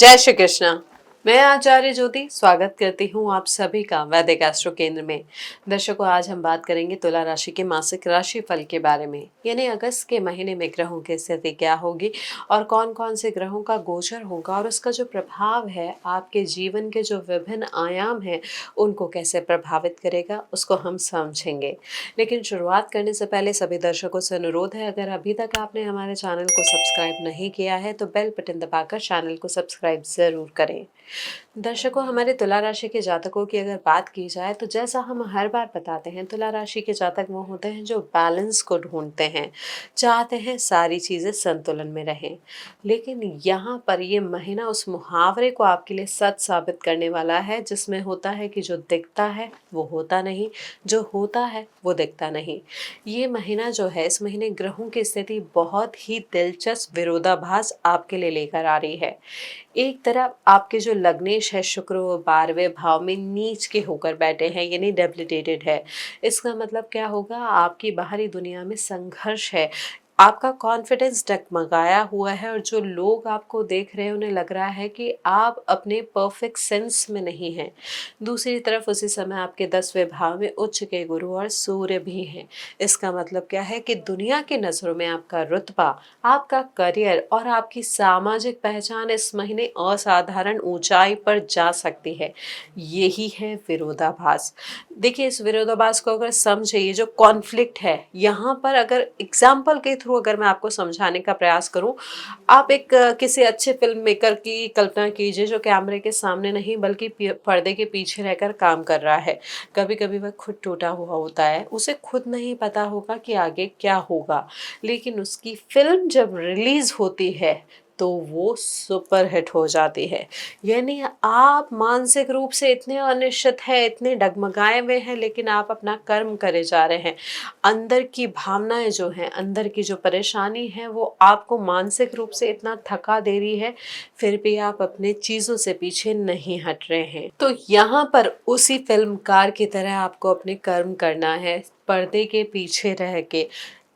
जय श्री कृष्णा। मैं आचार्य ज्योति स्वागत करती हूँ आप सभी का वैदिक एस्ट्रो केंद्र में। दर्शकों, आज हम बात करेंगे तुला राशि के मासिक राशि फल के बारे में, यानी अगस्त के महीने में ग्रहों की स्थिति क्या होगी और कौन कौन से ग्रहों का गोचर होगा और उसका जो प्रभाव है आपके जीवन के जो विभिन्न आयाम हैं उनको कैसे प्रभावित करेगा, उसको हम समझेंगे। लेकिन शुरुआत करने से पहले सभी दर्शकों से अनुरोध है, अगर अभी तक आपने हमारे चैनल को सब्सक्राइब नहीं किया है तो बेल बटन दबाकर चैनल को सब्सक्राइब ज़रूर करें। दर्शकों, हमारे तुला राशि के जातकों की अगर बात की जाए तो जैसा हम हर बार बताते हैं, तुला राशि के जातक वो होते हैं जो बैलेंस को ढूंढते हैं, चाहते हैं सारी चीज़ें संतुलन में रहें। लेकिन यहाँ पर ये महीना उस मुहावरे को आपके लिए सच साबित करने वाला है जिसमें होता है कि जो दिखता है वो होता नहीं, जो होता है वो दिखता नहीं। ये महीना जो है, इस महीने ग्रहों की स्थिति बहुत ही दिलचस्प विरोधाभास आपके लिए लेकर आ रही है। एक तरफ आपके जो लग्नेश है शुक्र, वो 12वें भाव में नीच के होकर बैठे हैं, यानी डेबिलिटेटेड है। इसका मतलब क्या होगा, आपकी बाहरी दुनिया में संघर्ष है, आपका कॉन्फिडेंस डगमगाया हुआ है और जो लोग आपको देख रहे हैं उन्हें लग रहा है कि आप अपने परफेक्ट सेंस में नहीं हैं। दूसरी तरफ उसी समय आपके 10वें भाव में उच्च के गुरु और सूर्य भी हैं। इसका मतलब क्या है कि दुनिया की नज़रों में आपका रुतबा, आपका करियर और आपकी सामाजिक पहचान इस महीने असाधारण ऊंचाई पर जा सकती है। यही है विरोधाभास। देखिए, इस विरोधाभास को अगर समझे, ये जो कॉन्फ्लिक्ट है यहाँ पर, अगर एग्जाम्पल के थ्रू अगर मैं आपको समझाने का प्रयास करूं, आप एक किसी अच्छे फिल्म मेकर की कल्पना कीजिए जो कैमरे के सामने नहीं बल्कि पर्दे के पीछे रहकर काम कर रहा है। कभी कभी वह खुद टूटा हुआ होता है, उसे खुद नहीं पता होगा कि आगे क्या होगा, लेकिन उसकी फिल्म जब रिलीज होती है तो वो सुपर हिट हो जाती है। यानी आप मानसिक रूप से इतने अनिश्चित है, इतने डगमगाए हुए हैं, लेकिन आप अपना कर्म करे जा रहे हैं। अंदर की भावनाएं जो हैं, अंदर की जो परेशानी है वो आपको मानसिक रूप से इतना थका दे रही है, फिर भी आप अपने चीज़ों से पीछे नहीं हट रहे हैं। तो यहाँ पर उसी फिल्मकार की तरह आपको अपने कर्म करना है, पर्दे के पीछे रह के,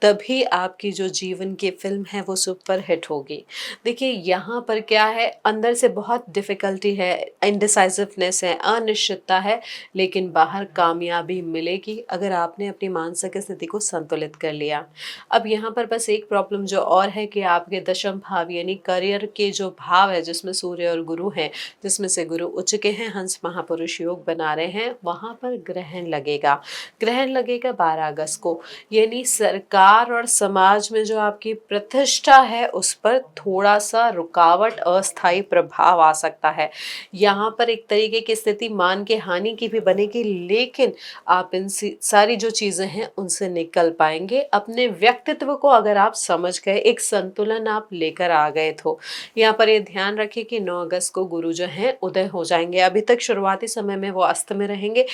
तभी आपकी जो जीवन की फिल्म है वो सुपर हिट होगी। देखिए, यहाँ पर क्या है, अंदर से बहुत डिफ़िकल्टी है, इंडिसाइसिवनेस है, अनिश्चितता है, लेकिन बाहर कामयाबी मिलेगी अगर आपने अपनी मानसिक स्थिति को संतुलित कर लिया। अब यहाँ पर बस एक प्रॉब्लम जो और है कि आपके दशम भाव यानी करियर के जो भाव है, जिसमें सूर्य और गुरु हैं, जिसमें से गुरु उच्च के हैं, हंस महापुरुष योग बना रहे हैं, वहाँ पर ग्रहण लगेगा। ग्रहण लगेगा 12 अगस्त को, यानी सरकार और समाज में जो आपकी प्रतिष्ठा है उस पर थोड़ा सा रुकावट, अस्थायी प्रभाव आ सकता है। यहाँ पर एक तरीके की स्थिति मान के हानि की भी बनेगी, लेकिन आप इन सारी जो चीज़ें हैं उनसे निकल पाएंगे। अपने व्यक्तित्व को अगर आप समझ गए, एक संतुलन आप लेकर आ गए, तो यहाँ पर ये ध्यान रखिए कि 9 अगस्त को गुरु जो हैं उदय हो जाएंगे। अभी तक शुरुआती समय में वो अस्त में रहेंगे,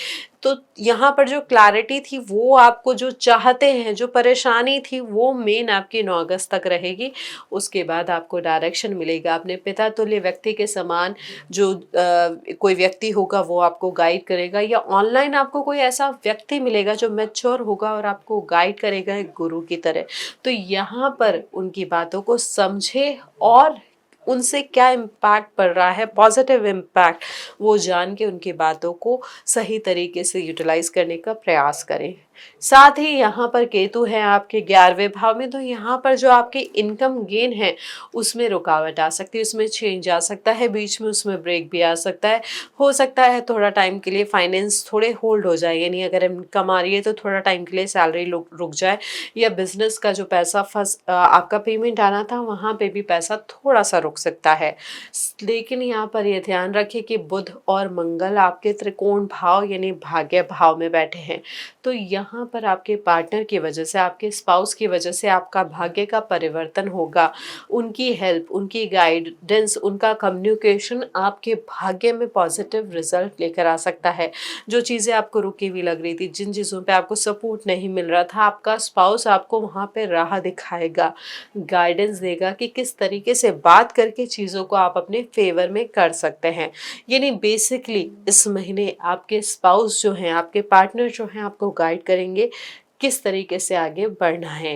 तो यहाँ पर जो क्लैरिटी थी, वो आपको जो चाहते हैं, जो परेशानी थी, वो मेन आपकी 9 अगस्त तक रहेगी। उसके बाद आपको डायरेक्शन मिलेगा। अपने पिता तुल्य व्यक्ति के समान जो कोई व्यक्ति होगा वो आपको गाइड करेगा, या ऑनलाइन आपको कोई ऐसा व्यक्ति मिलेगा जो मैच्योर होगा और आपको गाइड करेगा एक गुरु की तरह। तो यहाँ पर उनकी बातों को समझे और उनसे क्या इम्पैक्ट पड़ रहा है, पॉजिटिव इम्पैक्ट, वो जान के उनकी बातों को सही तरीके से यूटिलाइज करने का प्रयास करें। साथ ही यहाँ पर केतु है आपके 11वें भाव में, तो यहाँ पर जो आपके इनकम गेन है उसमें रुकावट आ सकती है, उसमें चेंज आ सकता है, बीच में उसमें ब्रेक भी आ सकता है। हो सकता है थोड़ा टाइम के लिए फाइनेंस थोड़े होल्ड हो जाए, यानी अगर इनकम आ रही है तो थोड़ा टाइम के लिए सैलरी रुक जाए, या बिजनेस का जो पैसा आपका पेमेंट आना था वहाँ पे भी पैसा थोड़ा सा रुक सकता है। लेकिन यहाँ पर यह ध्यान रखिए कि बुध और मंगल आपके त्रिकोण भाव यानी भाग्य भाव में बैठे हैं, तो यहाँ पर आपके पार्टनर की वजह से, आपके स्पाउस की वजह से आपका भाग्य का परिवर्तन होगा। उनकी हेल्प, उनकी गाइडेंस, उनका कम्युनिकेशन आपके भाग्य में पॉजिटिव रिजल्ट लेकर आ सकता है। जो चीज़ें आपको रुकी हुई लग रही थी, जिन चीज़ों पे आपको सपोर्ट नहीं मिल रहा था, आपका स्पाउस आपको वहाँ पे राह दिखाएगा, गाइडेंस देगा कि किस तरीके से बात करके चीज़ों को आप अपने फेवर में कर सकते हैं। यानी बेसिकली इस महीने आपके स्पाउस जो हैं, आपके पार्टनर जो हैं, आपको गाइड करेंगे किस तरीके से आगे बढ़ना है।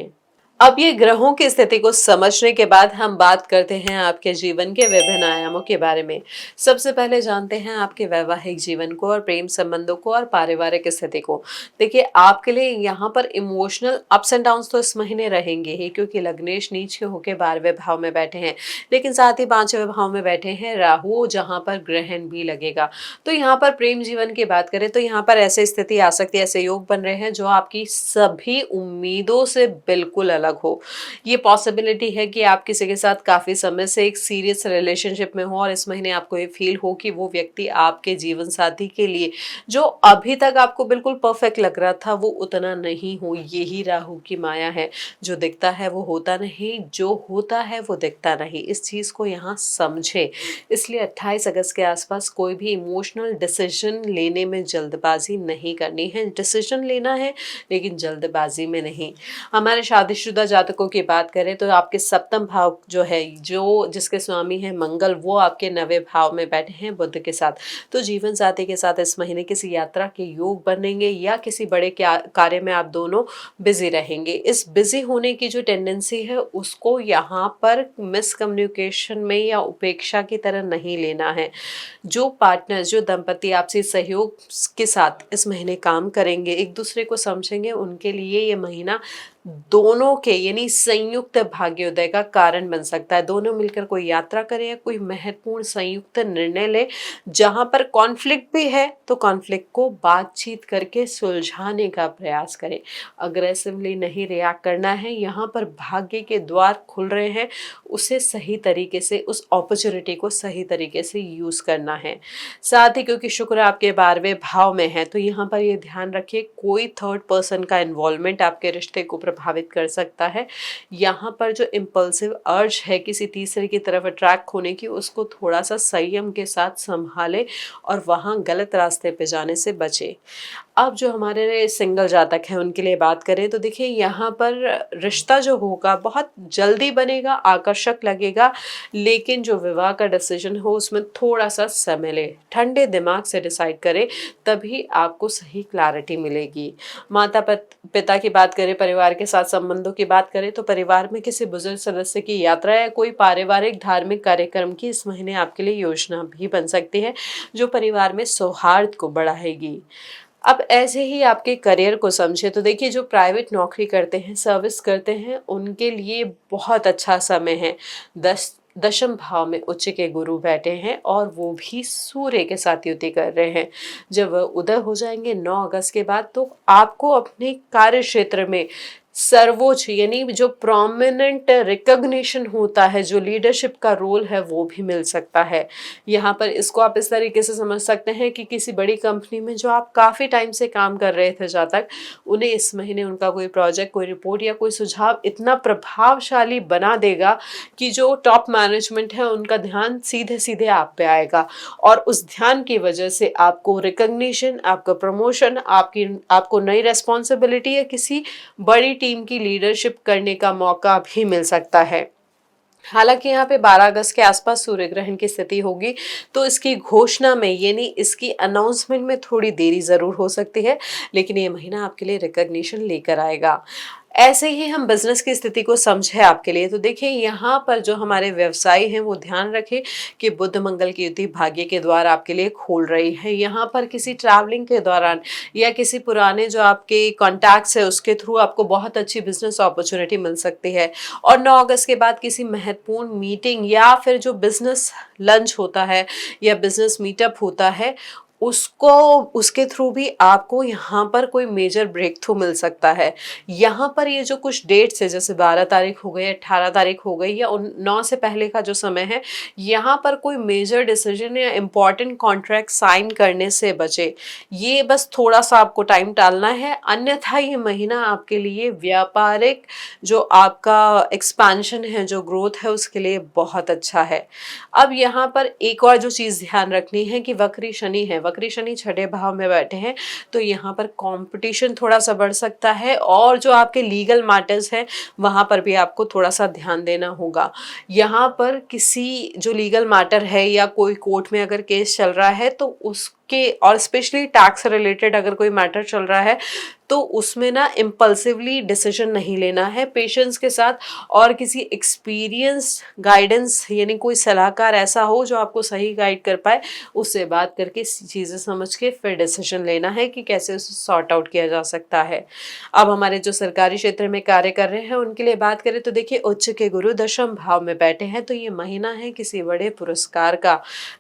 अब ये ग्रहों की स्थिति को समझने के बाद हम बात करते हैं आपके जीवन के विभिन्न आयामों के बारे में। सबसे पहले जानते हैं आपके वैवाहिक जीवन को और प्रेम संबंधों को और पारिवारिक स्थिति को। देखिए, आपके लिए यहाँ पर इमोशनल अप्स एंड डाउन्स तो इस महीने रहेंगे ही, क्योंकि लग्नेश नीच के होके 12वें भाव में बैठे हैं, लेकिन साथ ही 5वें भाव में बैठे हैं राहु, जहाँ पर ग्रहण भी लगेगा। तो यहाँ पर प्रेम जीवन की बात करें तो यहाँ पर ऐसी स्थिति आ सकती है, ऐसे योग बन रहे हैं जो आपकी सभी उम्मीदों से बिल्कुल अलग हो। ये पॉसिबिलिटी है कि आप किसी के साथ काफी समय से एक सीरियस रिलेशनशिप में हो और इस महीने आपको ये फील हो कि वो व्यक्ति आपके जीवन साथी के लिए जो अभी तक आपको बिल्कुल परफेक्ट लग रहा था वो उतना नहीं हो। यही राहु की माया है, जो दिखता है वो होता नहीं, जो होता है वो दिखता नहीं। इस चीज को यहाँ समझे। इसलिए 28 अगस्त के आसपास कोई भी इमोशनल डिसीजन लेने में जल्दबाजी नहीं करनी है। डिसीजन लेना है लेकिन जल्दबाजी में नहीं। हमारे शादीशुदा जातकों की बात करें तो आपके सप्तम भाव जो है, जो जिसके स्वामी है मंगल, वो आपके 9वें भाव में बैठे हैं बुध के साथ। तो जीवन साथी के साथ इस महीने किसी यात्रा के योग बनेंगे या किसी बड़े कार्य में आप दोनों बिजी रहेंगे। इस बिजी होने की जो टेंडेंसी है उसको यहाँ पर मिसकम्युनिकेशन में या उपेक्षा की तरह नहीं लेना है। जो पार्टनर, जो दंपति आपसी सहयोग के साथ इस महीने काम करेंगे, एक दूसरे को समझेंगे, उनके लिए ये महीना दोनों के यानी संयुक्त भाग्योदय का कारण बन सकता है। दोनों मिलकर कोई यात्रा करें या कोई महत्वपूर्ण संयुक्त निर्णय ले। जहां पर कॉन्फ्लिक्ट भी है तो कॉन्फ्लिक्ट को बातचीत करके सुलझाने का प्रयास करें। अग्रेसिवली नहीं रिएक्ट करना है। यहाँ पर भाग्य के द्वार खुल रहे हैं, उसे सही तरीके से, उस अपॉर्चुनिटी को सही तरीके से यूज करना है। साथ ही क्योंकि शुक्र आपके 12वें भाव में है तो यहाँ पर ये ध्यान रखिए, कोई थर्ड पर्सन का इन्वॉल्वमेंट आपके रिश्ते को प्रभावित कर सकता है। यहाँ पर जो इम्पल्सिव अर्ज है किसी तीसरे की तरफ अट्रैक्ट होने की, उसको थोड़ा सा संयम के साथ संभाले और वहाँ गलत रास्ते पे जाने से बचे। अब जो हमारे सिंगल जातक हैं उनके लिए बात करें तो देखिए, यहाँ पर रिश्ता जो होगा बहुत जल्दी बनेगा, आकर्षक लगेगा, लेकिन जो विवाह का डिसीजन हो उसमें थोड़ा सा समय ले, ठंडे दिमाग से डिसाइड करें, तभी आपको सही क्लैरिटी मिलेगी। माता पिता की बात करें, परिवार के साथ संबंधों की बात करें तो परिवार में किसी बुजुर्ग सदस्य की यात्रा या कोई पारिवारिक धार्मिक कार्यक्रम की इस महीने आपके लिए योजना भी बन सकती है, जो परिवार में सौहार्द को बढ़ाएगी। अब ऐसे ही आपके करियर को समझे तो देखिए, जो प्राइवेट नौकरी करते हैं, सर्विस करते हैं, उनके लिए बहुत अच्छा समय है। दशम भाव में उच्च के गुरु बैठे हैं और वो भी सूर्य के साथ युति कर रहे हैं। जब वह उदय हो जाएंगे 9 अगस्त के बाद तो आपको अपने कार्य क्षेत्र में सर्वोच्च यानी जो प्रोमिनेंट रिकॉग्निशन होता है, जो लीडरशिप का रोल है, वो भी मिल सकता है। यहाँ पर इसको आप इस तरीके से समझ सकते हैं कि किसी बड़ी कंपनी में जो आप काफ़ी टाइम से काम कर रहे थे जहाँ तक, उन्हें इस महीने उनका कोई प्रोजेक्ट, कोई रिपोर्ट या कोई सुझाव इतना प्रभावशाली बना देगा कि जो टॉप मैनेजमेंट है उनका ध्यान सीधे सीधे आप पे आएगा और उस ध्यान की वजह से आपको रिकॉग्निशन, आपका प्रमोशन, आपको नई रेस्पॉन्सिबिलिटी या किसी बड़ी टीम की लीडरशिप करने का मौका भी मिल सकता है। हालांकि यहाँ पे 12 अगस्त के आसपास सूर्य ग्रहण की स्थिति होगी तो इसकी घोषणा में यानी इसकी अनाउंसमेंट में थोड़ी देरी जरूर हो सकती है, लेकिन ये महीना आपके लिए रिकॉग्निशन लेकर आएगा। ऐसे ही हम बिजनेस की स्थिति को समझे आपके लिए तो देखिए, यहाँ पर जो हमारे व्यवसायी हैं वो ध्यान रखें कि बुध मंगल की युति भाग्य के द्वार आपके लिए खोल रही है। यहाँ पर किसी ट्रैवलिंग के दौरान या किसी पुराने जो आपके कॉन्टैक्ट्स है उसके थ्रू आपको बहुत अच्छी बिजनेस अपॉर्चुनिटी मिल सकती है। और 9 अगस्त के बाद किसी महत्वपूर्ण मीटिंग या फिर जो बिजनेस लंच होता है या बिजनेस मीटअप होता है, उसको उसके थ्रू भी आपको यहाँ पर कोई मेजर ब्रेक थ्रू मिल सकता है। यहाँ पर ये जो कुछ डेट्स है, जैसे 12 तारीख हो गई, 18 तारीख हो गई या 9 से पहले का जो समय है, यहाँ पर कोई मेजर डिसीजन या इम्पॉर्टेंट कॉन्ट्रैक्ट साइन करने से बचे। ये बस थोड़ा सा आपको टाइम टालना है, अन्यथा ये महीना आपके लिए व्यापारिक जो आपका एक्सपेंशन है, जो ग्रोथ है, उसके लिए बहुत अच्छा है। अब यहाँ पर एक और जो चीज़ ध्यान रखनी है कि वक्री शनि है, वक्री शनि 6ठे भाव में बैठे हैं तो यहाँ पर कंपटीशन थोड़ा सा बढ़ सकता है और जो आपके लीगल मैटर्स हैं वहाँ पर भी आपको थोड़ा सा ध्यान देना होगा। यहाँ पर किसी जो लीगल मैटर है या कोई कोर्ट में अगर केस चल रहा है तो उस के, और स्पेशली टैक्स रिलेटेड अगर कोई मैटर चल रहा है तो उसमें ना इम्पल्सिवली डिसीजन नहीं लेना है, पेशेंस के साथ, और किसी एक्सपीरियंस गाइडेंस यानी कोई सलाहकार ऐसा हो जो आपको सही गाइड कर पाए, उससे बात करके चीज़ें समझ के फिर डिसीजन लेना है कि कैसे उसे सॉर्ट आउट किया जा सकता है। अब हमारे जो सरकारी क्षेत्र में कार्य कर रहे हैं उनके लिए बात करें तो देखिए, उच्च के गुरु दशम भाव में बैठे हैं, तो ये महीना है किसी बड़े पुरस्कार का,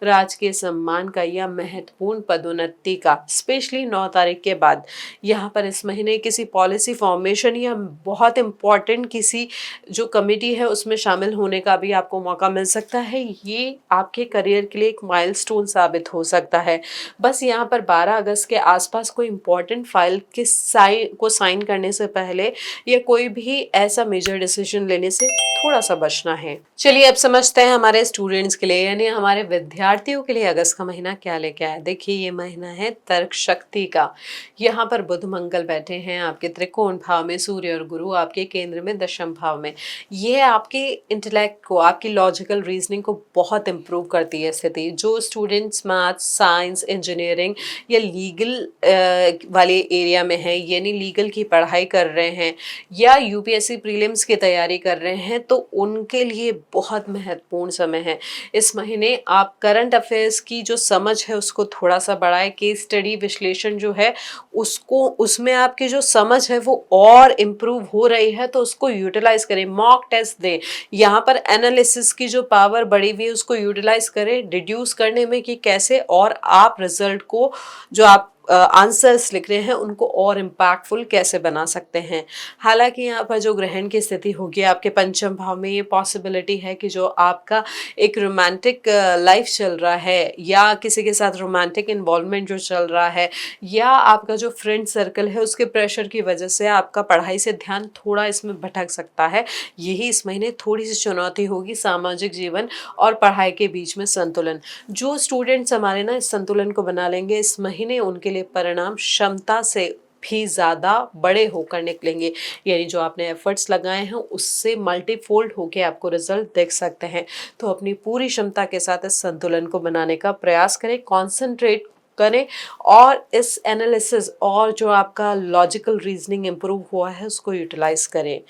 राजकीय सम्मान का या महत्वपूर्ण पदोन्नति का, स्पेशली 9 तारीख के बाद। यहाँ पर इस महीने किसी पॉलिसी फॉर्मेशन या बहुत इम्पॉर्टेंट किसी जो कमेटी है उसमें शामिल होने का भी आपको मौका मिल सकता है। ये आपके करियर के लिए एक माइलस्टोन साबित हो सकता है। बस यहाँ पर 12 अगस्त के आसपास कोई इम्पॉर्टेंट फाइल के साइन करने से पहले या कोई भी ऐसा मेजर डिसीजन लेने से थोड़ा सा बचना है। चलिए अब समझते हैं हमारे स्टूडेंट्स के लिए यानी हमारे विद्यार्थियों के लिए अगस्त का महीना क्या लेके आया। देखिए, ये महीना है तर्क शक्ति का। यहाँ पर बुध मंगल बैठे हैं आपके त्रिकोण भाव में, सूर्य और गुरु आपके केंद्र में दशम भाव में। ये आपके इंटेलेक्ट को, आपकी लॉजिकल रीजनिंग को बहुत इंप्रूव करती है स्थिति। जो स्टूडेंट्स मैथ्स, साइंस, इंजीनियरिंग या लीगल वाले एरिया में है, यानी लीगल की पढ़ाई कर रहे हैं या यूपीएससी प्रीलिम्स की तैयारी कर रहे हैं, तो उनके लिए बहुत महत्वपूर्ण समय है। इस महीने आप करंट अफेयर्स की जो समझ है उसको थोड़ा सा बढ़ाएं। केस स्टडी विश्लेषण जो है उसको, उसमें आपकी जो समझ है वो और इम्प्रूव हो रही है तो उसको यूटिलाइज करें। मॉक टेस्ट दें, यहाँ पर एनालिसिस की जो पावर बढ़ी हुई है उसको यूटिलाइज करें डिड्यूस करने में कि कैसे, और आप रिजल्ट को जो आप आंसर्स लिख रहे हैं उनको और इम्पैक्टफुल कैसे बना सकते हैं। हालांकि यहाँ पर जो ग्रहण की स्थिति होगी आपके पंचम भाव में, ये पॉसिबिलिटी है कि जो आपका एक रोमांटिक लाइफ चल रहा है या किसी के साथ रोमांटिक इन्वॉल्वमेंट जो चल रहा है या आपका जो फ्रेंड सर्कल है उसके प्रेशर की वजह से आपका पढ़ाई से ध्यान थोड़ा इसमें भटक सकता है। यही इस महीने थोड़ी सी चुनौती होगी, सामाजिक जीवन और पढ़ाई के बीच में संतुलन। जो स्टूडेंट्स हमारे ना इस संतुलन को बना लेंगे इस महीने, उनके लिए परिणाम क्षमता से भी ज़्यादा बड़े होकर निकलेंगे। यानी जो आपने एफर्ट्स लगाए हैं उससे मल्टीफोल्ड होके आपको रिजल्ट देख सकते हैं। तो अपनी पूरी क्षमता के साथ इस संतुलन को बनाने का प्रयास करें, कॉन्सेंट्रेट करें और इस एनालिसिस और जो आपका लॉजिकल रीजनिंग इम्प्रूव हुआ है उसको यूटिलाइज करें।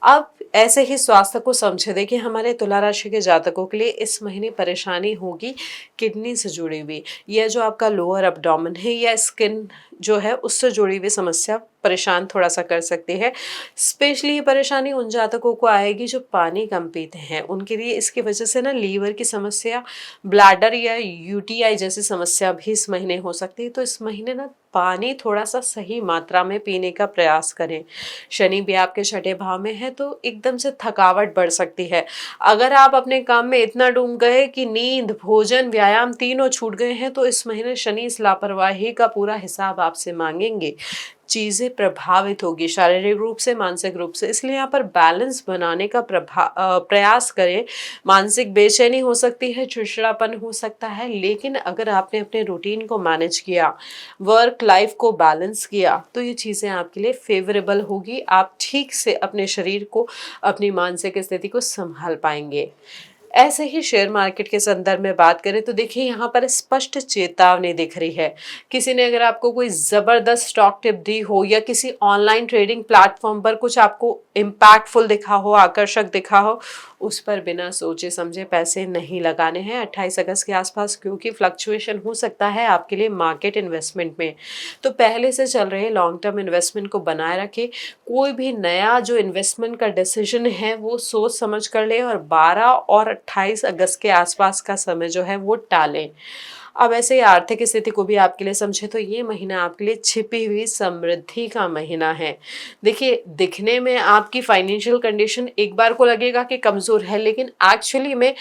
अब ऐसे ही स्वास्थ्य को समझे। देखिए, हमारे तुला राशि के जातकों के लिए इस महीने परेशानी होगी किडनी से जुड़ी हुई, या जो आपका लोअर एब्डोमेन है या स्किन जो है उससे जुड़ी हुई समस्या परेशान थोड़ा सा कर सकती है। स्पेशली ये परेशानी उन जातकों को आएगी जो पानी कम पीते हैं, उनके लिए इसकी वजह से ना लीवर की समस्या, ब्लैडर या यूटीआई जैसी समस्या भी इस महीने हो सकती है। तो इस महीने ना पानी थोड़ा सा सही मात्रा में पीने का प्रयास करें। शनि भी आपके छठे भाव में है तो एकदम से थकावट बढ़ सकती है। अगर आप अपने काम में इतना डूब गए कि नींद, भोजन, व्यायाम तीनों छूट गए हैं तो इस महीने शनि इस लापरवाही का पूरा हिसाब आपसे मांगेंगे। चीज़ें प्रभावित होगी शारीरिक रूप से, मानसिक रूप से। इसलिए यहाँ पर बैलेंस बनाने का प्रयास करें। मानसिक बेचैनी हो सकती है, चिड़चिड़ापन हो सकता है, लेकिन अगर आपने अपने रूटीन को मैनेज किया, वर्क लाइफ को बैलेंस किया, तो ये चीज़ें आपके लिए फेवरेबल होगी। आप ठीक से अपने शरीर को, अपनी मानसिक स्थिति को संभाल पाएंगे। ऐसे ही शेयर मार्केट के संदर्भ में बात करें तो देखिए, यहाँ पर स्पष्ट चेतावनी दिख रही है। किसी ने अगर आपको कोई ज़बरदस्त स्टॉक टिप दी हो या किसी ऑनलाइन ट्रेडिंग प्लेटफॉर्म पर कुछ आपको इम्पैक्टफुल दिखा हो, आकर्षक दिखा हो, उस पर बिना सोचे समझे पैसे नहीं लगाने हैं 28 अगस्त के आसपास, क्योंकि फ्लक्चुएशन हो सकता है आपके लिए मार्केट इन्वेस्टमेंट में। तो पहले से चल रहे लॉन्ग टर्म इन्वेस्टमेंट को बनाए रखें। कोई भी नया जो इन्वेस्टमेंट का डिसीजन है वो सोच समझ कर ले और 12 और 28 अगस्त के आसपास का समय जो है वो टालें। अब ऐसे ही आर्थिक स्थिति को भी आपके लिए समझे तो ये महीना आपके लिए छिपी हुई समृद्धि का महीना है। देखिए, दिखने में आपकी फाइनेंशियल कंडीशन एक बार को लगेगा कि कमज़ोर है, लेकिन एक्चुअली में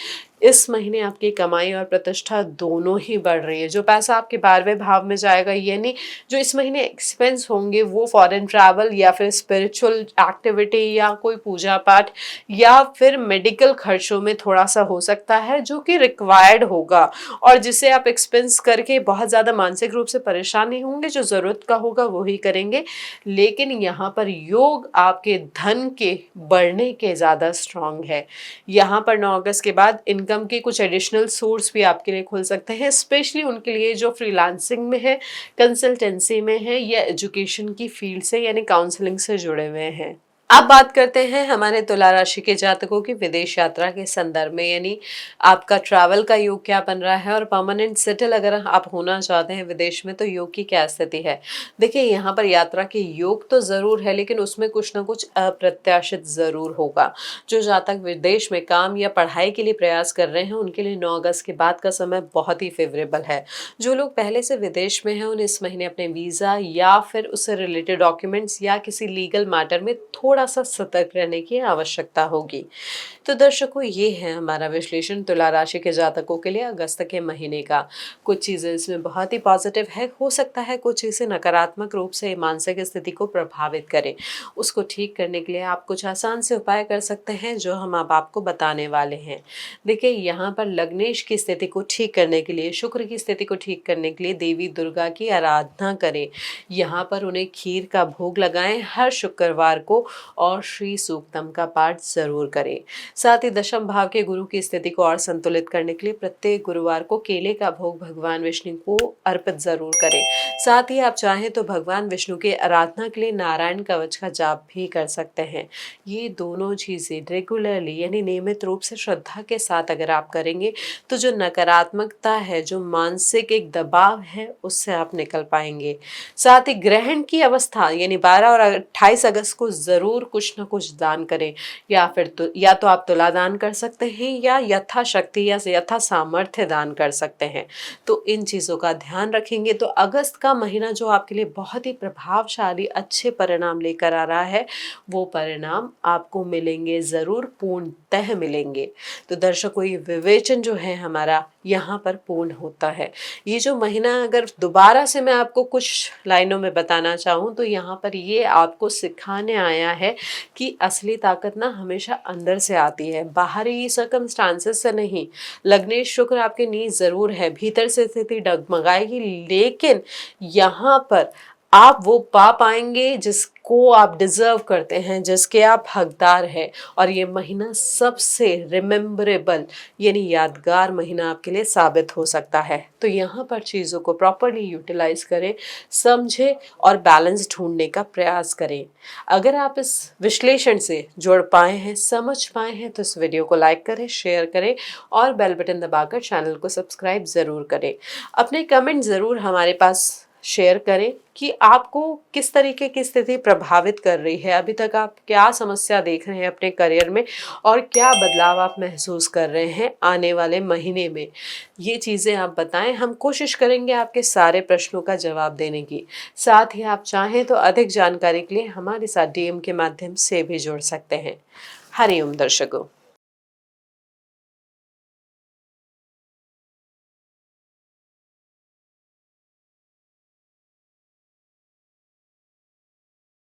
इस महीने आपकी कमाई और प्रतिष्ठा दोनों ही बढ़ रही है। जो पैसा आपके 12वें भाव में जाएगा, यानी जो इस महीने एक्सपेंस होंगे वो फॉरेन ट्रैवल या फिर स्पिरिचुअल एक्टिविटी या कोई पूजा पाठ या फिर मेडिकल खर्चों में थोड़ा सा हो सकता है, जो कि रिक्वायर्ड होगा और जिसे आप एक्सपेंस करके बहुत ज़्यादा मानसिक रूप से परेशान नहीं होंगे। जो ज़रूरत का होगा वो ही करेंगे, लेकिन यहाँ पर योग आपके धन के बढ़ने के ज़्यादा स्ट्रांग है। यहाँ पर 9 अगस्त के बाद इनकम इनकम के कुछ एडिशनल सोर्स भी आपके लिए खुल सकते हैं, स्पेशली उनके लिए जो फ्रीलांसिंग में है, कंसल्टेंसी में है या एजुकेशन की फील्ड से यानी काउंसलिंग से जुड़े हुए हैं। अब बात करते हैं हमारे तुला राशि के जातकों की विदेश यात्रा के संदर्भ में, यानी आपका ट्रैवल का योग क्या बन रहा है और परमानेंट सेटल अगर आप होना चाहते हैं विदेश में तो योग की क्या स्थिति है। देखिए, यहाँ पर यात्रा के योग तो ज़रूर है, लेकिन उसमें कुछ ना कुछ अप्रत्याशित ज़रूर होगा। जो जातक विदेश में काम या पढ़ाई के लिए प्रयास कर रहे हैं उनके लिए 9 अगस्त के बाद का समय बहुत ही फेवरेबल है। जो लोग पहले से विदेश में हैं उन्हें इस महीने अपने वीज़ा या फिर उससे रिलेटेड डॉक्यूमेंट्स या किसी लीगल मैटर में थोड़ा सा सतर्क रहने की आवश्यकता होगी। तो दर्शकों, ये है हमारा विश्लेषण तुला राशि के जातकों के लिए अगस्त के महीने का। कुछ चीज़ें इसमें बहुत ही पॉजिटिव है, हो सकता है कुछ चीज़ें नकारात्मक रूप से मानसिक स्थिति को प्रभावित करें। उसको ठीक करने के लिए आप कुछ आसान से उपाय कर सकते हैं जो हम अब आपको बताने वाले हैं। देखिए, यहाँ पर लग्नेश की स्थिति को ठीक करने के लिए, शुक्र की स्थिति को ठीक करने के लिए देवी दुर्गा की आराधना करें। यहाँ पर उन्हें खीर का भोग लगाएं हर शुक्रवार को और श्री सूक्तम का पाठ जरूर करें। साथ ही दशम भाव के गुरु की स्थिति को और संतुलित करने के लिए प्रत्येक गुरुवार को केले का भोग भगवान विष्णु को अर्पित जरूर करें। साथ ही आप चाहें तो भगवान विष्णु के आराधना के लिए नारायण कवच का जाप भी कर सकते हैं। ये दोनों चीज़ें रेगुलरली यानी नियमित रूप से श्रद्धा के साथ अगर आप करेंगे तो जो नकारात्मकता है, जो मानसिक एक दबाव है, उससे आप निकल पाएंगे। साथ ही ग्रहण की अवस्था यानी 12 और 28 अगस्त को ज़रूर कुछ ना कुछ दान करें, या फिर या तो आप तुला दान कर सकते हैं या यथाशक्ति या यथा सामर्थ्य दान कर सकते हैं। तो इन चीज़ों का ध्यान रखेंगे तो अगस्त का महीना जो आपके लिए बहुत ही प्रभावशाली अच्छे परिणाम लेकर आ रहा है, वो परिणाम आपको मिलेंगे, ज़रूर पूर्णतः मिलेंगे। तो दर्शकों, ये विवेचन जो है हमारा यहाँ पर पूर्ण होता है। ये जो महीना अगर दोबारा से मैं आपको कुछ लाइनों में बताना चाहूँ तो यहाँ पर ये आपको सिखाने आया है कि असली ताकत ना हमेशा अंदर से आती है, बाहरी सर्कमस्टांसेस से नहीं। लग्नेश शुक्र आपके नीच ज़रूर है, भीतर से स्थिति डगमगाएगी, लेकिन यहाँ पर आप वो पा पाएंगे जिसको आप डिजर्व करते हैं, जिसके आप हकदार हैं। और ये महीना सबसे रिमेम्बरेबल यानी यादगार महीना आपके लिए साबित हो सकता है। तो यहाँ पर चीज़ों को प्रॉपरली यूटिलाइज करें, समझें और बैलेंस ढूंढने का प्रयास करें। अगर आप इस विश्लेषण से जुड़ पाए हैं, समझ पाए हैं, तो इस वीडियो को लाइक करें, शेयर करें और बेल बटन दबाकर चैनल को सब्सक्राइब ज़रूर करें। अपने कमेंट ज़रूर हमारे पास शेयर करें कि आपको किस तरीके की स्थिति प्रभावित कर रही है, अभी तक आप क्या समस्या देख रहे हैं अपने करियर में और क्या बदलाव आप महसूस कर रहे हैं आने वाले महीने में। ये चीज़ें आप बताएं, हम कोशिश करेंगे आपके सारे प्रश्नों का जवाब देने की। साथ ही आप चाहें तो अधिक जानकारी के लिए हमारे साथ DM के माध्यम से भी जुड़ सकते हैं। हरिओम दर्शकों।